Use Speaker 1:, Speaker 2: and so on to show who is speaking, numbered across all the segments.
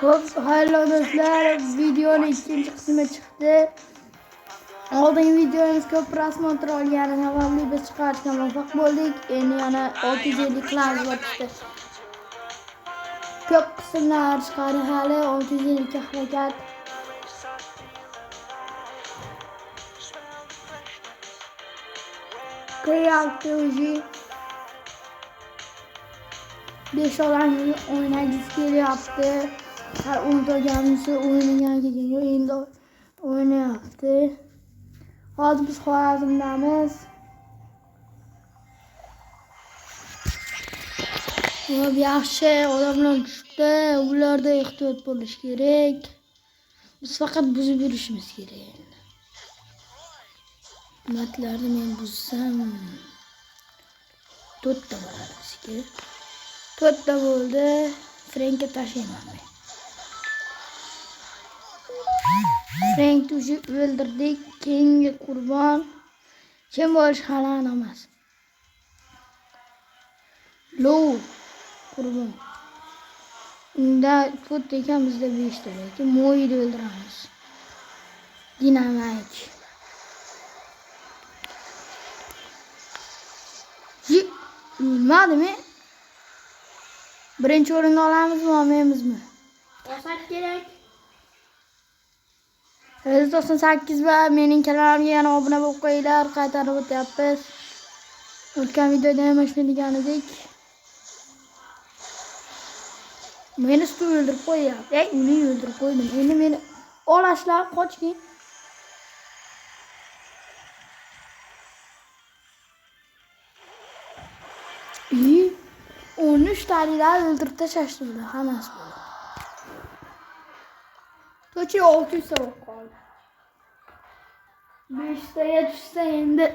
Speaker 1: Çok hayırlı dostlar, videonun ikinci kısmı çıktı. Oldingi videomuz ko'p prosmotr olgani sababli biz chiqarishga muvaffaq bo'ldik. Endi yana 650 qilamiz bo'libdi. Ko'p qismlar chiqadi hali 650 ga harakat. Kıyakti uji 5 olan oynayıcısı geliyordu. Her unutacağımızı oynayan gidiyor. Endi oynayapti. Hozir biz Xorazmdamiz. Yaxshi odamlar tushdi. Ularda ehtiyot bo'lish kerak. Biz faqat buzib yurishimiz kerak. Matlarni men buzsam 4 ta bo'ladi bizga. 4 ta bo'ldi. Frankka tashlayman men. Frank tuşu öldürdük. Keyingi qurbon. Kim bo'lish hali aniq emas. Lou qurbon. Unda to'rt ekan, bizda 5 ta lekin Mo'yni o'ldiramiz. Dinamik. Bilmadimi? Birinchi o'rinni olamizmi, olmaymizmi?
Speaker 2: Olsak kerak.
Speaker 1: 98 va mening kanalimga yana obuna bo'lib qo'yinglar. Qaytarib o'tyapmiz. O'tgan videoda ham shuni degan edik. Meni ustiga o'ldirib qo'yapti. Uni o'ldirib qo'ydim. Endi meni olashlar, qochgin. İyi. 13 taneler öldürüp tashlashdi bular hammasi bo'ldi. To'chi 600 so'm qoldi. 5 taga tushsa endi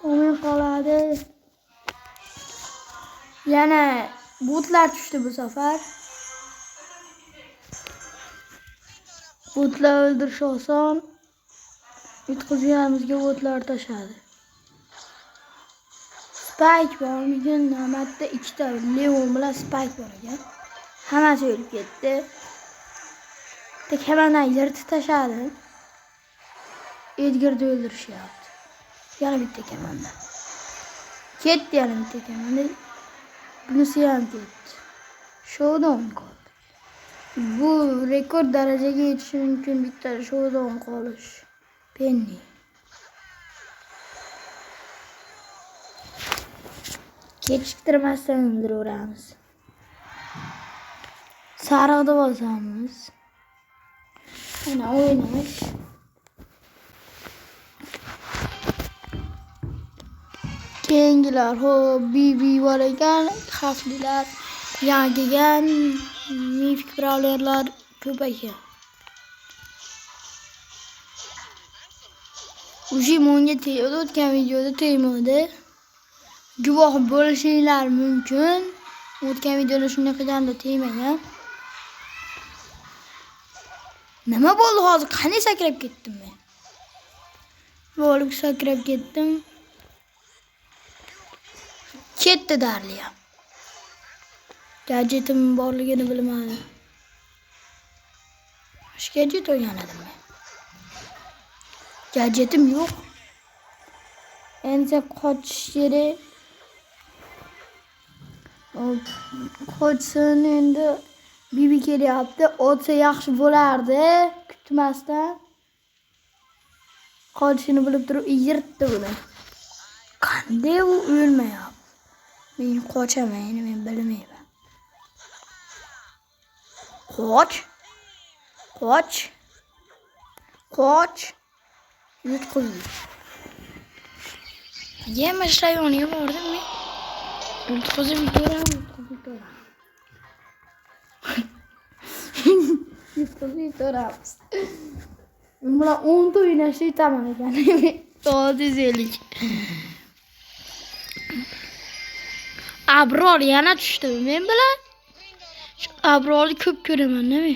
Speaker 1: o'yin qoladi. Yana botlar tushdi bu safar. Botlar o'ldirish oson. Yutqizganimizga botlar tashladi. Spike bor ekan, namatda 2 ta Leon bilan Spike bor ekan. Hammasi o'lib ketdi. Tek hemen yırtı tashladim. Edgar'da öldürishyapti. Yana bitta kemanda. Ketdi yana bitta kemanda. Bunisi ham ketdi. Showdown qoldi. Bu rekord darajaga yetishi mumkin bitta showdown qolish. Penny. Kechiktirmasdan o'ldiraveramiz. Sariqda bosamiz. Ana oynash. Keyingilar BB bor ekan, xavflilar yangigan mifik brawlerlar ko'p ekan. Uji menga tegdi, o'tgan videoda tegmadi. Guvoh bo'lishinglar mumkin. O'tgan videoda shunday qilganda tegmagan. Nima bo'ldi hozir? Qanday sakrab ketdim men? Bo'lib sakrab ketdim. Ketdi darliyam. Gadjetim borligini bilmadim. Shu gadjet olgan edim men. Gadjetim yo'q. Endi qochish kerak. Qochsin endi. Bibi kelyapti. O'tsa yaxshi bo'lardi. Kutmasdan. Qochishini bilib turib yirtdi uni. Qanday u o'lmayapti? Men qochaman, endi men bilmayman. Qoch. Qoch. Qoch. Yutqizdi. Yemish rayoniga bordim men. Yutqizib yuboraman. Yutqizib. Bular 10 ta o'ynashni aytaman ekan. 650. Abror yana tushdi men bilan. Shu Abrorni ko'p ko'raman, nima?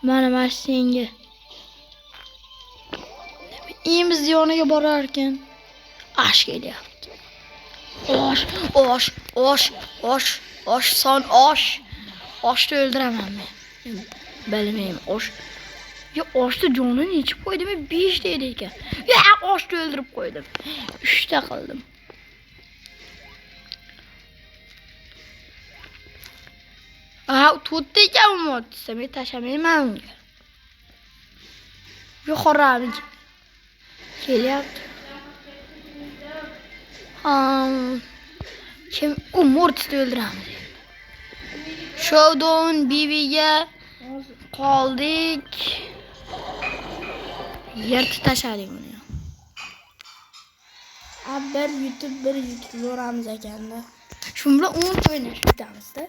Speaker 1: Mana senga. Imiz yoniga borar ekan. Ash kelyapti. Osh, son osh. Oshni o'ldiraman men. Bilmayman, osh. Ya oshni jonini ichib qo'ydim, 5 ta edi ekan. Ya oshni o'ldirib qo'ydim. 3 ta qildim. To'rtta ekan mod desam, men tashlamayman unga. Yo xorami kelyapti. Kim Mortisni o'ldiramiz. Showdown BB'ga qoldik. Yertib tashladik uni.
Speaker 2: Bir yutib bir yutib yoramiz ekanda.
Speaker 1: Shu bilan 10 o'ynash bitamizda.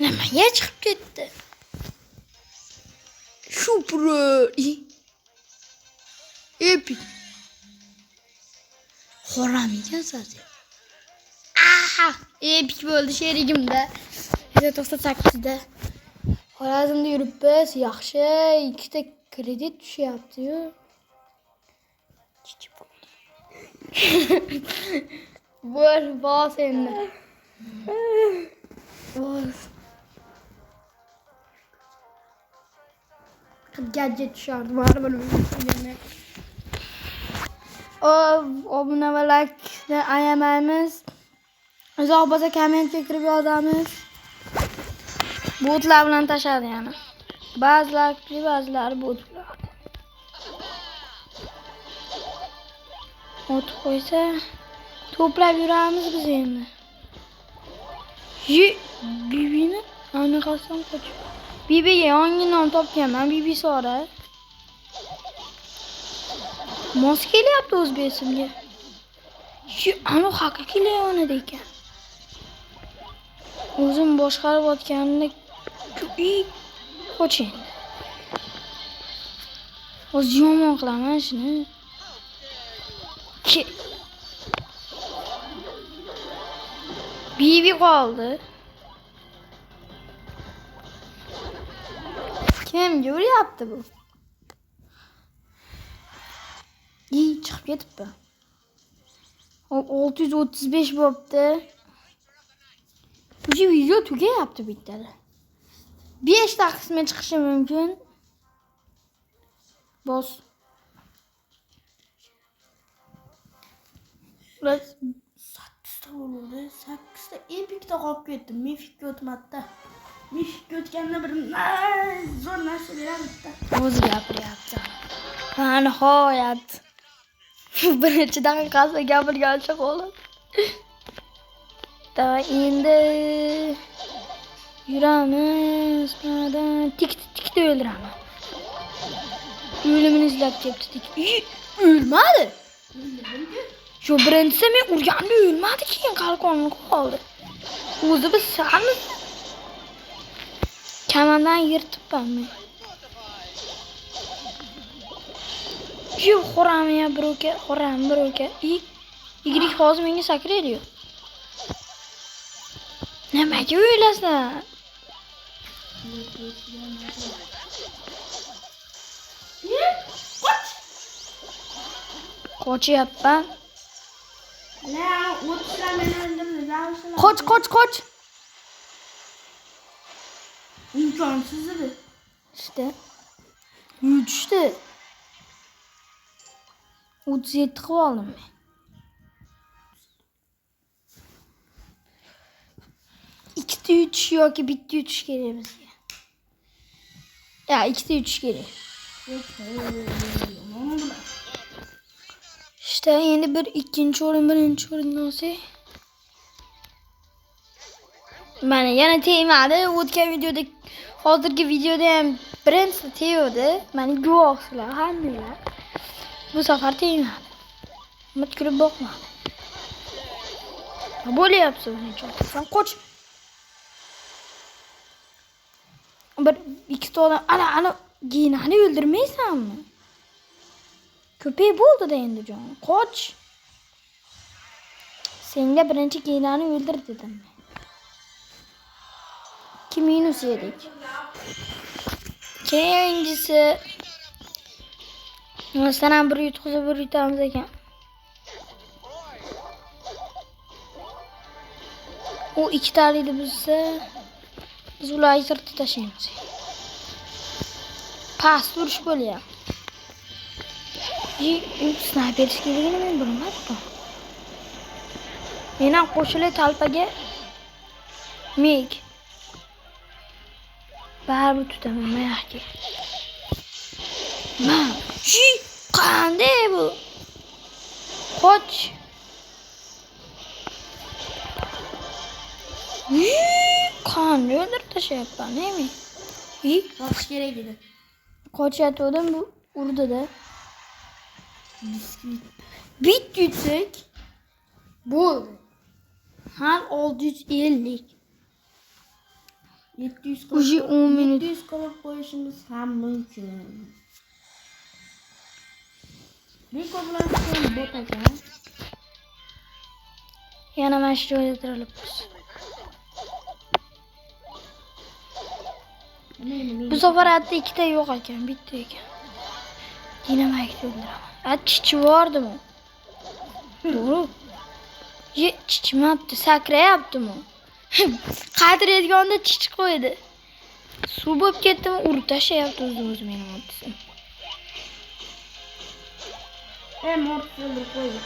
Speaker 1: Nimaga chiqib ketdi? Super epic. Xoram ekan siz. Epic bo'ldi sherigimda. 98 da. Xorazmda yuribmiz, yaxshi. 2 ta kredit tushyapti-yu. Bos endi. Bos. Gadget tushardi, baribir bilmayman. Obuna va like ayamaymiz. Uzoq bo'lsa kommentga kirib yozamiz. Botlar bilan tashadi yana. Ba'zilar kuchli, ba'zilar botlar. Ot qo'ysa to'plab yuramiz biz endi. Bibini aniqasam qo'ch. Bibiga yangi nom topganman, Bibi Sora. Mos kelyapti o'z besimga. Anu haqiqiy Leonida ekan. O'zim boshqarib o'tganimda qo'ching. O'z yomon qilaman shuni. Bibi qoldi. Kimga uryapti bu? Chiqib ketibdi. 635 bo'pti. Bu video tugayapti bittada. 5 ta qismi chiqishi mumkin. Bos.
Speaker 2: Biz 8 ta bo'ldi. 8 ta epikda qolib ketdi. Mifik o'tmadi. Mifik o'tganda bir zo'r narsa beradi.
Speaker 1: O'zi gapiryapti. Nihoyat. Birinchi daqiqasida gapirgancha qolib. Da endi yuramiz. Tikni o'ldiraman. O'limini izlab ketdi tik. O'lmadi. Shu birinchisi men urganda o'lmadi, keyin qalqonini qoldi. O'zi biz samiz. Kamandan yirtibman men. Shu xo'ramiya biroka, xo'ram biroka. Igrik hozir menga sakraydi-yu. Nimaga o'ylasan? Qochyapman. Qoch.
Speaker 2: İmkansız edi.
Speaker 1: İşte. Yutishdi. 37 qilib oldim men. Ikkita yutish yoki bitta yutish kerak bizga. Ya, ikkita yutish kerak. İşte endi bir ikkinchi o'rin, birinchi o'rinni olsak. Mana yana tegmadi. O'tgan videoda, hozirgi videoda ham birinchi tegdi. Mana guvohsizlar hammalar. Bu safar tegmadi. Mutkilib boqmadi. Bo'lyapti buncha. Sen qoch. Bir ikkita odam ana ginani o'ldirmaysanmi? Ko'pay bo'ldi-da endi jon. Qoch. Senga birinchi ginani o'ldir dedim. 2 minus yedik. Keyingisi Sana bir yutqizib bir yutamiz ekan. U ikkitalik bizsa Biz ularni sirtib tashlaymiz. Past urush bo'lyapti. Snayper keligini men bilmadim. Men ham qo'shilay talpaga. Meg. Baribir tutaman mayaqga. Man, qanday bu? Qoch. Qanday o'ldirib tashlayapman, nemi?
Speaker 2: Qochish kerak edi.
Speaker 1: Qochyotgandim bu urdida.
Speaker 2: Biskvit.
Speaker 1: Bit yutsak bo'ldi. Har 650.
Speaker 2: 700
Speaker 1: Uji 10 minut.
Speaker 2: 700 qilib qo'yishimiz ham mumkin. Rekordlashgan bot ekan.
Speaker 1: Yana mana shu joyda tirilibmiz. Bu safar hatta ikkita yo'q ekan, bitta ekan. Dinamayt o'ldiraman. Chichi bordimi? To'g'ri. Chichimabdi, sakrayaptimi? Qadirayotganda chichi qo'ydi. Suv bo'lib ketdimi, urib tashlayapti o'zini meni otsin.
Speaker 2: Mortni qo'ydi.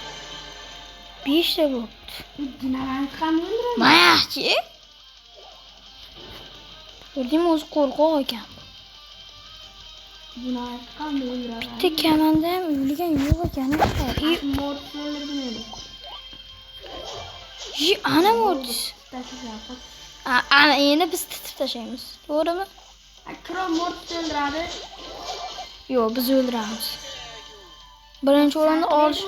Speaker 1: 5 ta bo'pti.
Speaker 2: Dinamayt ham o'ldiradi.
Speaker 1: Mayaqchi? Ko'rdingmi, o'zi qo'rqoq ekan.
Speaker 2: Dinamayt ham o'ldiradi.
Speaker 1: Bitta kamanda ham o'lgan yo'q ekan.
Speaker 2: Mortni o'ldirdi.
Speaker 1: Ana mortis.
Speaker 2: Tashlayapti.
Speaker 1: Ana endi biz titib tashlaymiz. To'g'rimi?
Speaker 2: Krom mortni o'ldiradi.
Speaker 1: Yo'q, biz o'ldiramiz. Birinchi o'rinni olish.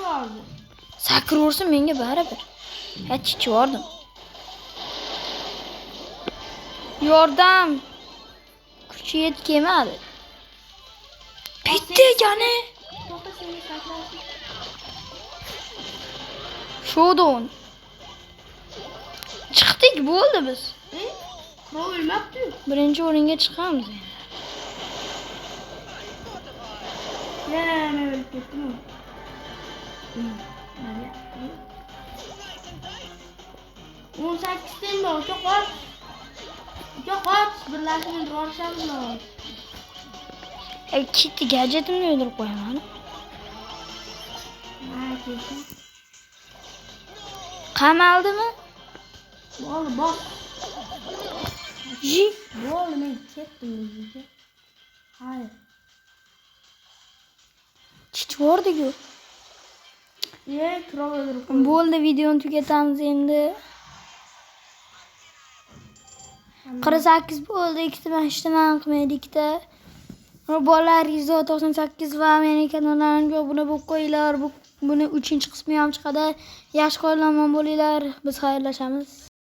Speaker 1: Sakraversin menga baribir. Chichi bordim. Yordam. Kuchi yetmadi. Bitta ekani.
Speaker 2: To'xta, seni sakrayapti.
Speaker 1: Showdown. Chiqdik, bo'ldi biz.
Speaker 2: Krom o'lmabdi.
Speaker 1: Birinchi o'ringa chiqamiz endi.
Speaker 2: Men o'lib ketdim. 18 ten bor, qoch. Qoch, birlashib borishamiz lozim.
Speaker 1: Kitti gadjetimni o'ldirib qo'yaman.
Speaker 2: Ha, ketdim.
Speaker 1: Qamaldimi?
Speaker 2: Bo'ldi, bor. Bo'ldi, men ketdim o'ziga. Hayır.
Speaker 1: Chichi bordi-ku.
Speaker 2: Krom o'ldirib qo'ydim.
Speaker 1: Bo'ldi, videoni tugatamiz endi. 48 bo'ldi, ikkita man ishtiman qilmaydi ikkita. Bolalar 198 va meni kanalimga obuna bo'lib qo'yinglar. Buni 3-qismi ham chiqadi. Yaxshi qo'llanma bo'linglar. Biz xayrlashamiz.